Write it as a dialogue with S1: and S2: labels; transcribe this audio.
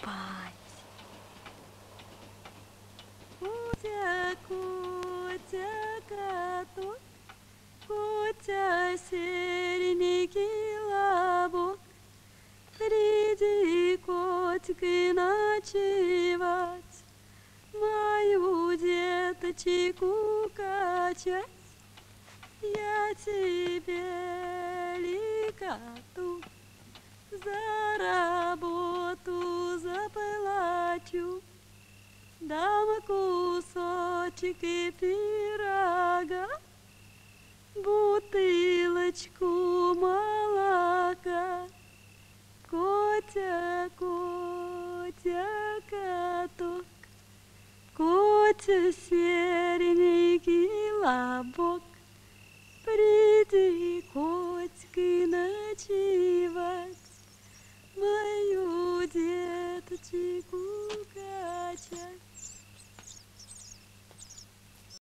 S1: спать. Котя, котя, каток, котя, серенький лобок, приди, котик, ночевать, мою деточку качать. Я тебе ликоту за работу заплачу, дам кусочек пирога, бутылочку молока. Котя, котя, каток, котя, серенький лобок, приди, котик, ночевать, мою деточку